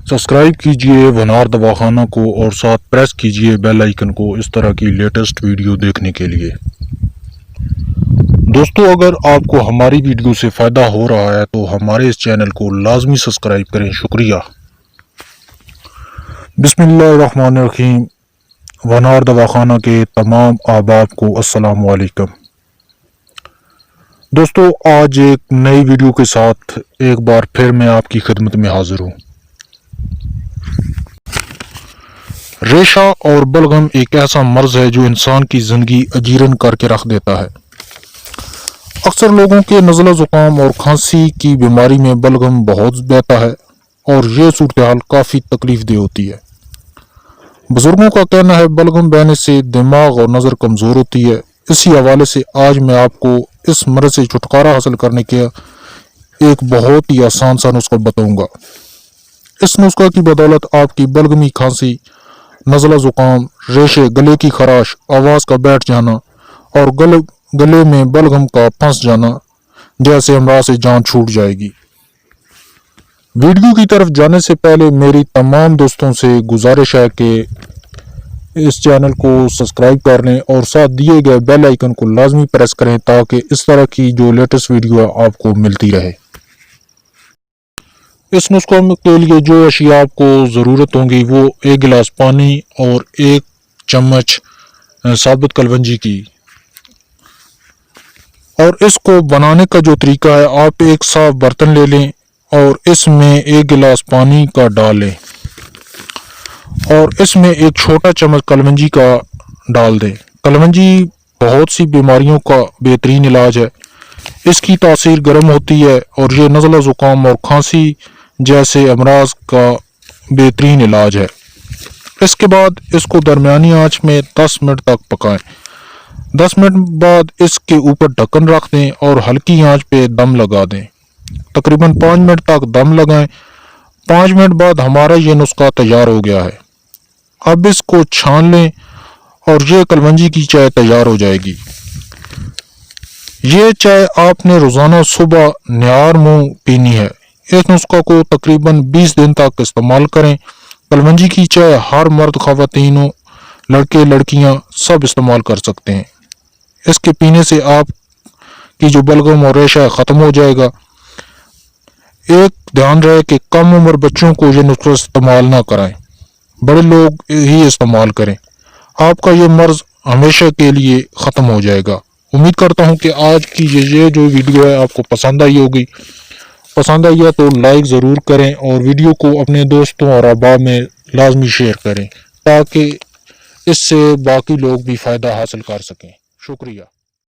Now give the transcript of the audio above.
Subscribe कीजिए वनार दवाखाना को और साथ प्रेस कीजिए बेल आइकन को इस तरह की लेटेस्ट वीडियो देखने के लिए। दोस्तों, अगर आपको हमारी वीडियो से फ़ायदा हो रहा है तो हमारे इस चैनल को लाजमी सब्सक्राइब करें। शुक्रिया। बिस्मिल्लाहिर्रहमानिर्रहीम। वनार दवाखाना के तमाम अहबाब को अस्सलाम वालेकुम। दोस्तों, आज एक नई वीडियो के साथ एक बार फिर मैं आपकी खिदमत में हाजिर हूँ। रेशा और बलगम एक ऐसा मर्ज है जो इंसान की ज़िंदगी अजीरन करके रख देता है। अक्सर लोगों के नज़ला ज़ुकाम और खांसी की बीमारी में बलगम बहुत बहता है और ये सूरत हाल काफ़ी तकलीफ दे होती है। बुजुर्गों का कहना है बलगम बहने से दिमाग और नज़र कमज़ोर होती है। इसी हवाले से आज मैं आपको इस मर्ज से छुटकारा हासिल करने के एक बहुत ही आसान सा नुस्खा बताऊंगा। इस नुस्खा की बदौलत आपकी बलगमी, खांसी, नज़ला ज़ुकाम, रेशे, गले की खराश, आवाज़ का बैठ जाना और गले में बलगम का फंस जाना जैसे अमराज से जान छूट जाएगी। वीडियो की तरफ जाने से पहले मेरी तमाम दोस्तों से गुजारिश है कि इस चैनल को सब्सक्राइब कर लें और साथ दिए गए बेल आइकन को लाजमी प्रेस करें ताकि इस तरह की जो लेटेस्ट वीडियो आपको मिलती रहे। इस नुस्खे के लिए जो अशिया आपको ज़रूरत होंगी वो 1 गिलास पानी और 1 चम्मच साबुत कलवंजी की। और इसको बनाने का जो तरीका है, आप एक साफ बर्तन ले लें और इसमें 1 गिलास पानी का डाल लें और इसमें 1 छोटा चम्मच कलवंजी का डाल दें। कलवंजी बहुत सी बीमारियों का बेहतरीन इलाज है। इसकी तासीर गर्म होती है और ये नज़ला ज़ुकाम और खांसी जैसे अमराज का बेहतरीन इलाज है। इसके बाद इसको दरमियानी आंच में 10 मिनट तक पकाएं। 10 मिनट बाद इसके ऊपर ढक्कन रख दें और हल्की आंच पे दम लगा दें। तकरीबन 5 मिनट तक दम लगाएं। 5 मिनट बाद हमारा ये नुस्खा तैयार हो गया है। अब इसको छान लें और ये कलवंजी की चाय तैयार हो जाएगी। ये चाय आपने रोज़ाना सुबह निहार मुंह पीनी है। इस नुस्खा को तकरीबन 20 दिन तक इस्तेमाल करें। कलवंजी की चाय हर मर्द, ख़वातीन, लड़के, लड़कियां सब इस्तेमाल कर सकते हैं। इसके पीने से आपकी जो बलगम और रेशा ख़त्म हो जाएगा। एक ध्यान रहे कि कम उम्र बच्चों को ये नुस्खा इस्तेमाल ना कराएं, बड़े लोग ही इस्तेमाल करें। आपका ये मर्ज हमेशा के लिए ख़त्म हो जाएगा। उम्मीद करता हूँ कि आज की ये जो वीडियो है आपको पसंद आई होगी। पसंद आई है तो लाइक ज़रूर करें और वीडियो को अपने दोस्तों और अहबाब में लाजमी शेयर करें ताकि इससे बाकी लोग भी फ़ायदा हासिल कर सकें। शुक्रिया।